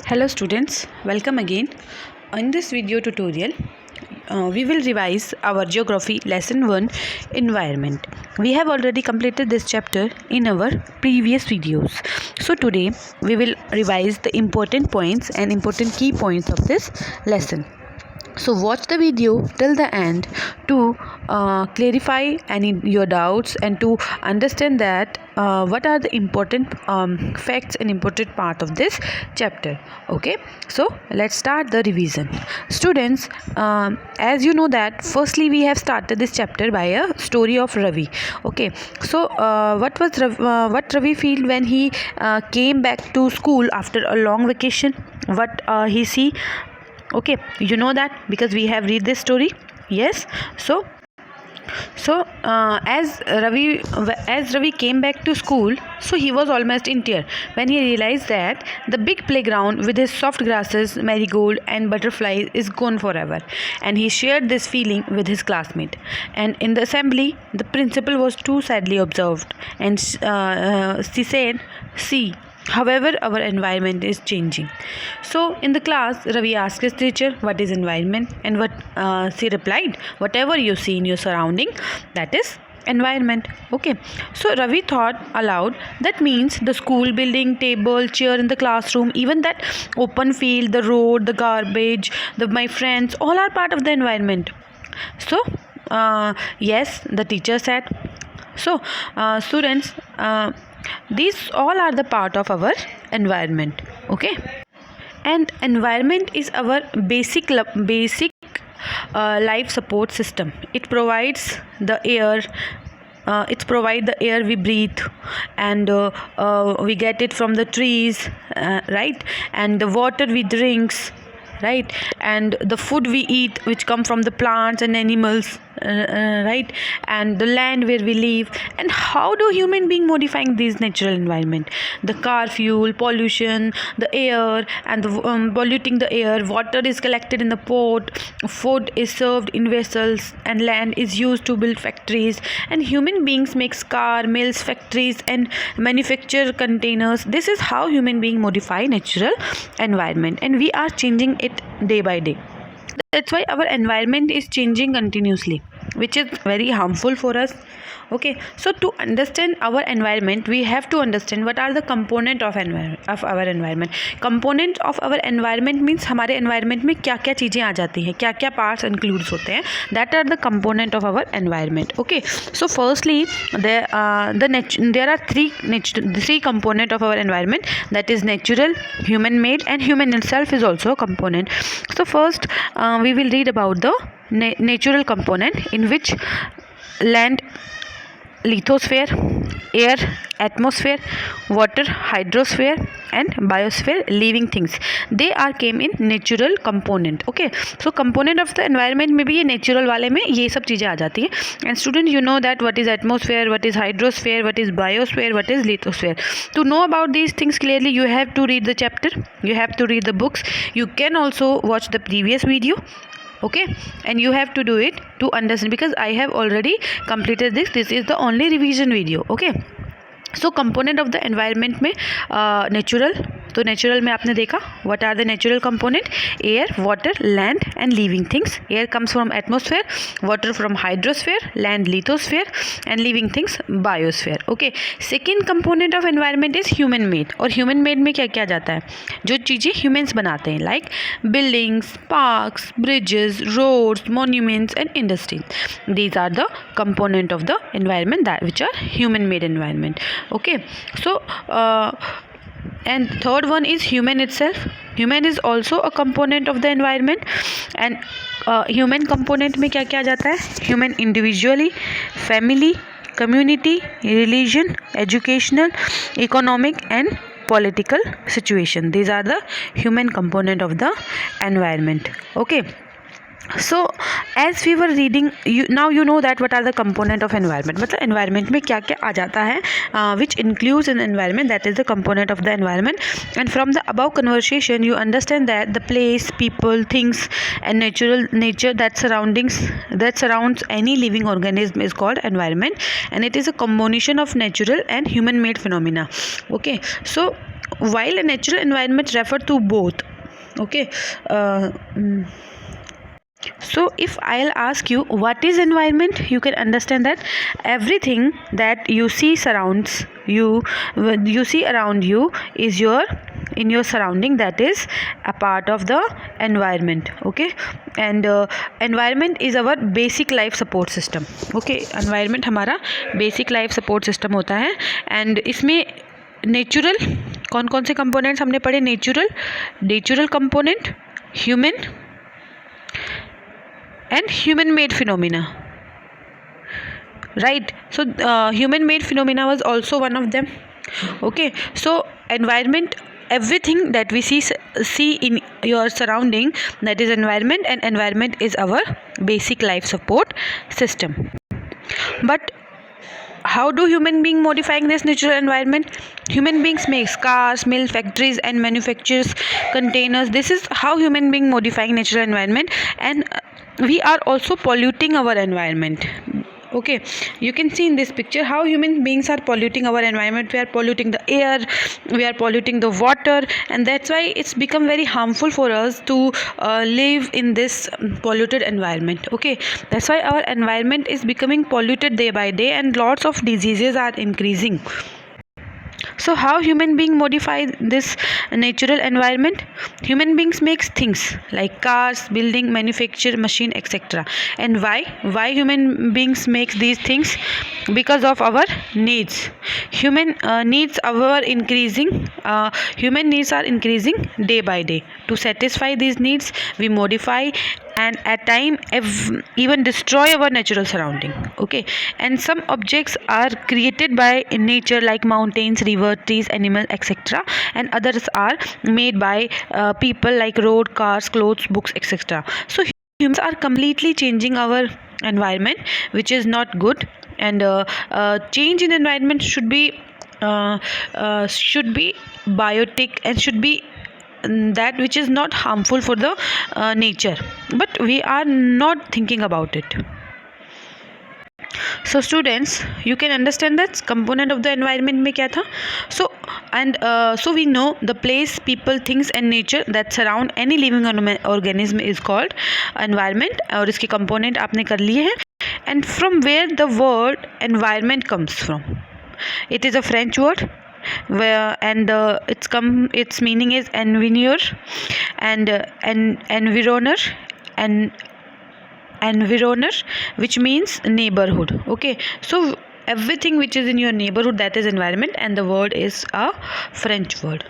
Hello students, welcome again. In this video tutorial, we will revise our geography lesson 1 environment. We have already completed this chapter in our previous videos. So today we will revise the important points and important key points of this lesson. So watch the video till the end to clarify your doubts and to understand that what are the important facts and important part of this chapter. Okay, so let's start the revision. Students, as you know that firstly we have started this chapter by a story of Ravi. Okay, so what Ravi feel when he came back to school after a long vacation? What he see? Okay, you know that because we have read this story. Yes, as Ravi came back to school, so he was almost in tears when he realized that the big playground with his soft grasses, marigold and butterflies is gone forever, and he shared this feeling with his classmate. And in the assembly, the principal was too sadly observed, and she said, "See, however, our environment is changing." So in the class, Ravi asked his teacher, "What is environment?" And what she replied, "Whatever you see in your surrounding, that is environment." Okay, so Ravi thought aloud, that means the school building, table, chair in the classroom, even that open field, the road, the garbage, my friends, all are part of the environment. So yes, the teacher said. So students, these all are the part of our environment. Okay, and environment is our basic life support system. It provides the air. The air we breathe, and we get it from the trees, right? And the water we drinks, right? And the food we eat, which come from the plants and animals, right? And the land where we live. And how do human being modifying these natural environment? The car fuel, pollution, the air, and the polluting the air. Water is collected in the port, food is served in vessels, and land is used to build factories. And human beings makes car, mills, factories, and manufacture containers. This is how human being modify natural environment, and we are changing it day by day. That's why our environment is changing continuously, which is very harmful for us. Okay, so to understand our environment, we have to understand what are the component of our environment. Component of our environment means हमारे environment में क्या क्या चीज़ें आ जाती हैं, क्या क्या parts includes होते हैं. That are the component of our environment. Okay, so firstly there are three component of our environment, that is natural, human made, and human itself is also a component. So first we will read about the natural component, in which land, lithosphere, air, atmosphere, water, hydrosphere, and biosphere, living things. They are came in natural component. Okay, so component of the environment में भी ये natural वाले में ये सब चीज़ें आ जाती हैं. And student, you know that what is atmosphere, what is hydrosphere, what is biosphere, what is lithosphere. To know about these things clearly, you have to read the chapter, you have to read the books. You can also watch the previous video. Okay, and you have to do it to understand, because I have already completed this is the only revision video. Okay, so component of the environment में natural, तो natural में आपने देखा what are the natural component: air, water, land, and living things. Air comes from atmosphere, water from hydrosphere, land lithosphere, and living things biosphere. Okay, second component of environment is human made. और human made में क्या क्या जाता है? जो चीज़ें humans बनाते हैं, like buildings, parks, bridges, roads, monuments, and industries. These are the component of the environment that which are human made environment. Okay, so and third one is human itself. Human is also a component of the environment. And human component में क्या क्या जाता है? Human individually, family, community, religion, educational, economic, and political situation. These are the human component of the environment. Okay, so as we were reading, now you know that what are the component of environment. मतलब environment में क्या क्या आ जाता है, which includes in environment, that is the component of the environment. And from the above conversation you understand that the place, people, things, and nature that surrounds any living organism is called environment, and it is a combination of natural and human made phenomena. Okay, so while a natural environment refer to both. Okay. So if I'll ask you what is environment, you can understand that everything that you see surrounds you, you see around you is in your surrounding, that is a part of the environment. Okay. And environment is our basic life support system. Okay, environment हमारा basic life support system होता है. And इसमें natural कौन कौन से components हमने पढ़े? Natural component, human and human made phenomena, right? So human made phenomena was also one of them. Okay, so environment, everything that we see in your surrounding, that is environment, and environment is our basic life support system. But how do human being modifying this natural environment? Human beings makes cars, mill, factories and manufactures containers. This is how human being modifying natural environment. And we are also polluting our environment. Okay, you can see in this picture how human beings are polluting our environment. We are polluting the air, we are polluting the water, and that's why it's become very harmful for us to live in this polluted environment. Okay, that's why our environment is becoming polluted day by day, and lots of diseases are increasing. So how human being modify this natural environment? Human beings makes things like cars, building, manufacture, machine, etc. And why human beings makes these things? Because of our needs. Human needs are increasing day by day. To satisfy these needs, we modify and at time even destroy our natural surrounding. Okay, and some objects are created by nature like mountains, river, trees, animals, etc. and others are made by people like road, cars, clothes, books, etc. So humans are completely changing our environment, which is not good. And change in environment should be biotic and should be that which is not harmful for the nature, but we are not thinking about it. So students, you can understand that component of the environment में क्या था. So and so we know the place, people, things and nature that surround any living organism is called environment. और इसके component आपने कर लिए हैं. And from where the word environment comes from? It is a French word where and its meaning is environner and environner and environner, which means neighborhood. Okay, so everything which is in your neighborhood, that is environment, and the word is a French word.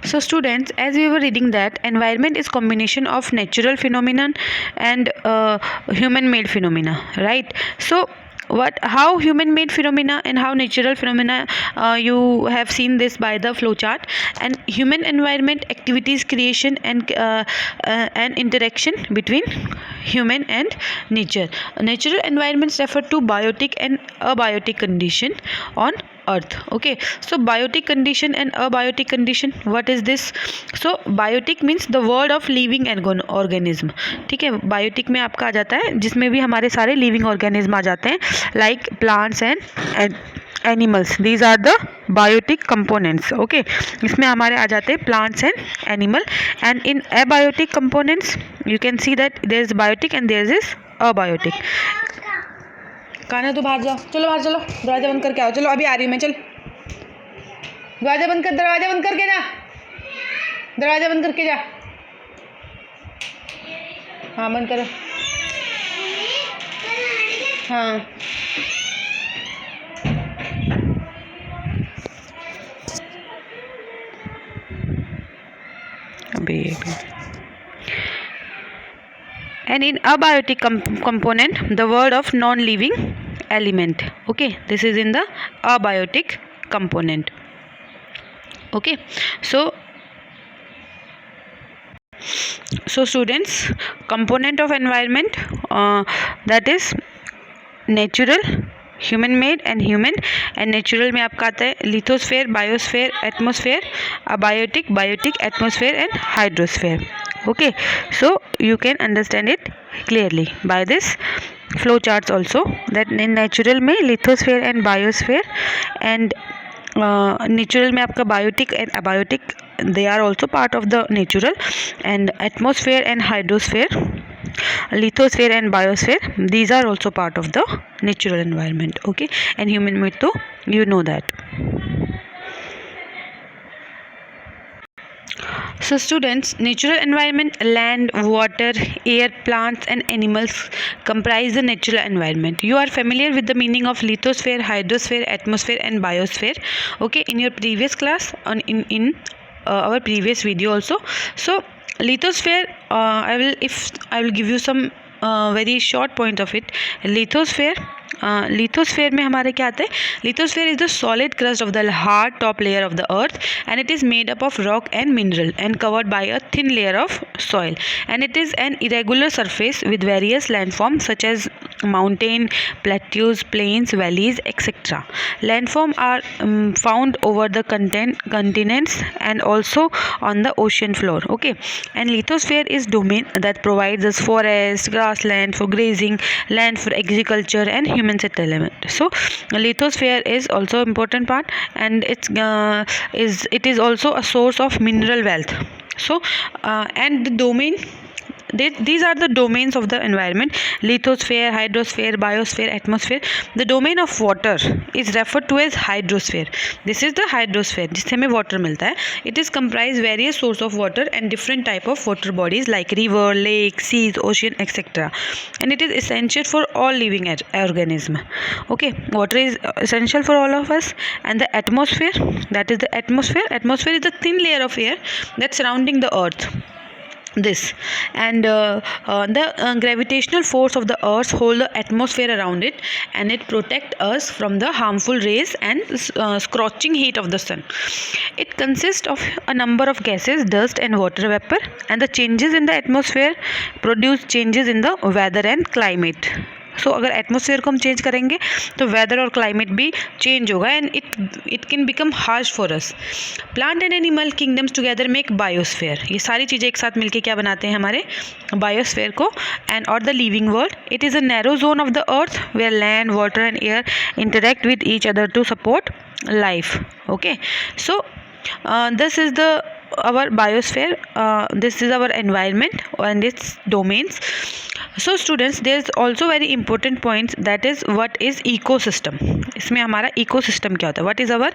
So students, as we were reading that environment is combination of natural phenomenon and human made phenomena, right? So how human made phenomena and how natural phenomena, you have seen this by the flow chart. And human environment activities, creation and interaction between human and nature. Natural environments refer to biotic and abiotic condition on earth. Okay, so biotic condition and abiotic condition, what is this? So biotic means the world of living organism. ठीक है, biotic में आपका आ जाता है जिसमें भी हमारे सारे living organism आ जाते हैं, like plants and animals. These are the biotic components. Okay, इसमें हमारे आ जाते हैं plants and animal. And in abiotic components you can see that there is biotic and there is abiotic. Kanha तो बाहर जाओ, चलो बाहर चलो, दरवाजा बंद करके आओ. चलो अभी आ रही मैं, चल दरवाजा बंद कर, दरवाजा बंद करके जा, दरवाजा बंद करके जा. हाँ बंद करो. हाँ अभी and in abiotic component the word of non-living element. Okay, this is in the abiotic component. Okay, so students, component of environment, that is natural, human made and human. And natural में आपका आता है lithosphere, biosphere, atmosphere, abiotic, biotic, atmosphere and hydrosphere. Okay, so you can understand it clearly by this flow charts also, that in natural में lithosphere and biosphere and natural में आपका biotic and abiotic, they are also part of the natural. And atmosphere and hydrosphere, lithosphere and biosphere, these are also part of the natural environment. Okay, and human में तो you know that. So students, natural environment, land, water, air, plants and animals comprise the natural environment. You are familiar with the meaning of lithosphere, hydrosphere, atmosphere and biosphere. Okay, in your previous class, in our previous video also. So lithosphere, I will give you some very short point of it. Lithosphere में हमारे क्या आता है? Lithosphere is the solid crust of the hard top layer of the earth and it is made up of rock and mineral and covered by a thin layer of soil, and it is an irregular surface with various landforms such as mountain, plateaus, plains, valleys, etc. Landforms are found over the continents and also on the ocean floor. Okay, and lithosphere is domain that provides us forest, grassland for grazing, land for agriculture and human settlement. So lithosphere is also important part, and it is also a source of mineral wealth. So and the domain, these are the domains of the environment: lithosphere, hydrosphere, biosphere, atmosphere. The domain of water is referred to as hydrosphere. This is the hydrosphere जिससे हमें water मिलता है. It is comprised various source of water and different type of water bodies like river, lake, seas, ocean, etc. And it is essential for all living organism. Okay, water is essential for all of us. And the atmosphere, that is the atmosphere. Atmosphere is the thin layer of air that's surrounding the earth. This and the gravitational force of the earth hold the atmosphere around it, and it protect us from the harmful rays and scorching heat of the sun. It consists of a number of gases, dust and water vapor, and the changes in the atmosphere produce changes in the weather and climate. सो अगर atmosphere को हम change करेंगे तो weather और climate भी change होगा, and it can become harsh for us. Plant and animal kingdoms together make biosphere. ये सारी चीज़ें एक साथ मिलके क्या बनाते हैं? हमारे बायोस्फेयर को. एंड और the living world, it is a narrow zone of the earth where land, water and air interact with each other to support life. Okay, so this is our biosphere, this is our environment and its domains. So students, there is also very important points, that is what is ecosystem. इसमें हमारा ecosystem क्या होता है? What is our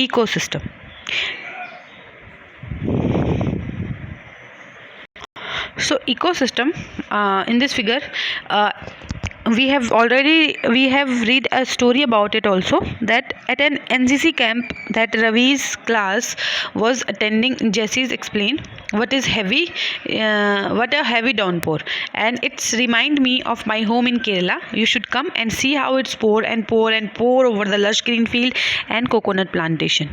ecosystem? So ecosystem, in this figure, we have read a story about it also, that at an NCC camp that Ravi's class was attending, Jesse's explained what a heavy downpour, and it's remind me of my home in Kerala. You should come and see how it's pour and pour and pour over the lush green field and coconut plantation.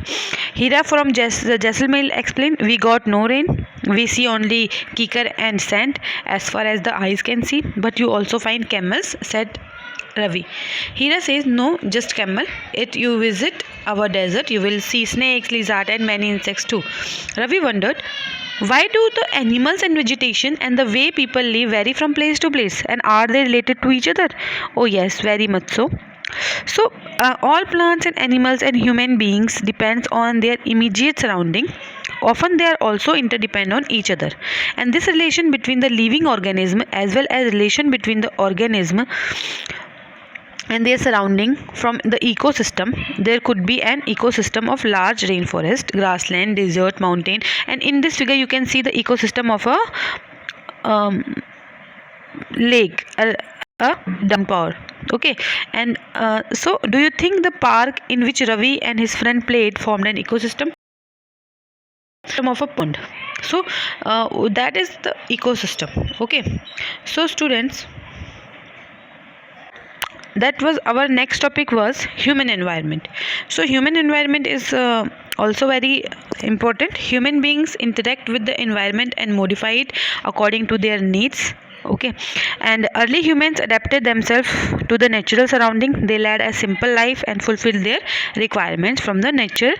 Hira from Jaisalmer explained, we got no rain, we see only kikar and sand as far as the eyes can see, but you also find camels, said Ravi. Hira says, no, just camel. You visit our desert, you will see snakes, lizard and many insects too. Ravi wondered, why do the animals and vegetation and the way people live vary from place to place, and are they related to each other? Oh yes, very much so. So all plants and animals and human beings depends on their immediate surrounding. Often they are also interdependent on each other, and this relation between the living organism as well as relation between the organism and their surrounding from the ecosystem. There could be an ecosystem of large rainforest, grassland, desert, mountain, and in this figure you can see the ecosystem of a lake, a downpour. Okay, and so do you think the park in which Ravi and his friend played formed an ecosystem of a pond? So that is the ecosystem. Okay, so students, that was our next topic was human environment. So human environment is also very important. Human beings interact with the environment and modify it according to their needs. Okay, and early humans adapted themselves to the natural surrounding. They led a simple life and fulfilled their requirements from the nature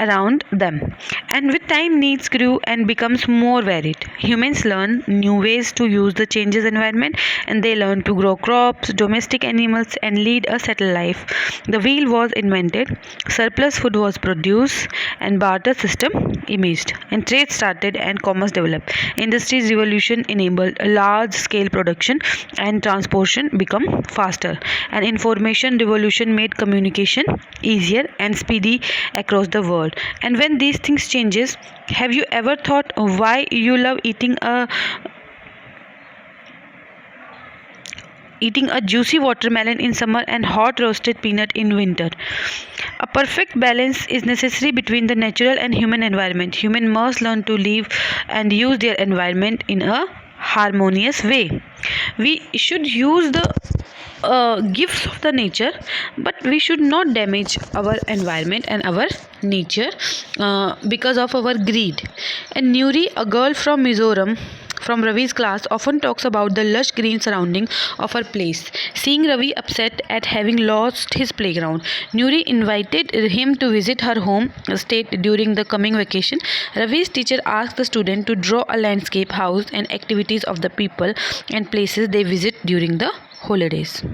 around them. And with time, needs grew and becomes more varied. Humans learn new ways to use the changes environment, and they learn to grow crops, domestic animals, and lead a settled life. The wheel was invented, surplus food was produced, and barter system emerged, and trade started and commerce developed. Industries revolution enabled large scale production, and transportation become faster, and information revolution made communication easier and speedy across the world. And when these things changes, have you ever thought why you love eating a juicy watermelon in summer and hot roasted peanut in winter? A perfect balance is necessary between the natural and human environment. Human must learn to live and use their environment in a harmonious way. We should use the gifts of the nature, but we should not damage our environment and our nature because of our greed. And Nuri, a girl from Mizoram, from Ravi's class, often talks about the lush green surrounding of her place. Seeing Ravi upset at having lost his playground, Nuri invited him to visit her home state during the coming vacation. Ravi's teacher asked the student to draw a landscape, house, and activities of the people and places they visit during the holidays.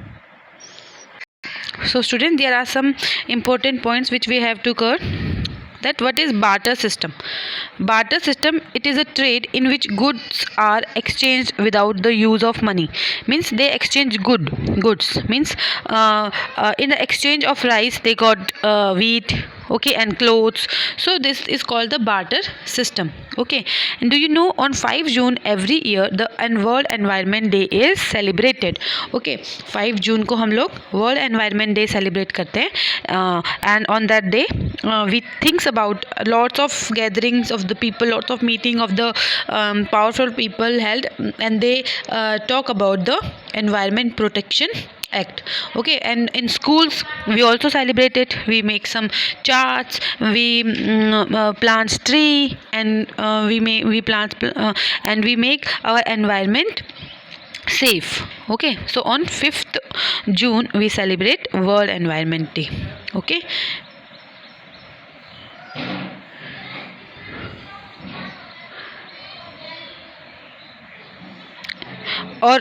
So students, there are some important points which we have to cover. That what is barter system? Barter system, it is a trade in which goods are exchanged without the use of money. Means they exchange goods. Means in the exchange of rice they got wheat, okay, and clothes. So this is called the barter system. Okay, and do you know on 5 June every year the World Environment Day is celebrated? Okay, 5 June को हम लोग World Environment Day celebrate करते हैं, and on that day we think about lots of gatherings of the people, lots of meeting of the powerful people held, and they talk about the environment protection act. Okay, and in schools we also celebrate it. We make some charts, we plant tree, and and we make our environment safe. Okay, so on 5th June we celebrate World Environment Day. Okay, or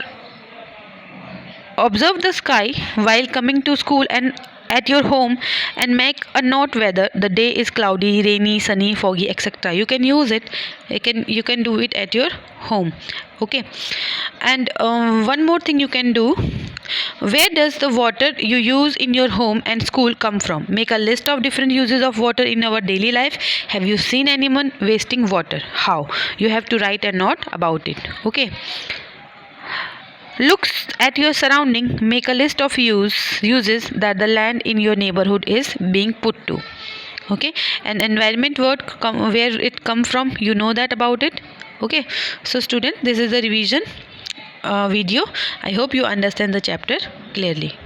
observe the sky while coming to school and at your home, and make a note whether the day is cloudy, rainy, sunny, foggy, etc. You can use it. You can do it at your home. Okay, and one more thing you can do. Where does the water you use in your home and school come from? Make a list of different uses of water in our daily life. Have you seen anyone wasting water? How? You have to write a note about it. Okay. Look at your surrounding. Make a list of uses that the land in your neighborhood is being put to. Okay, and environment word where it come from, you know that about it. Okay, so student, this is the revision video. I hope you understand the chapter clearly.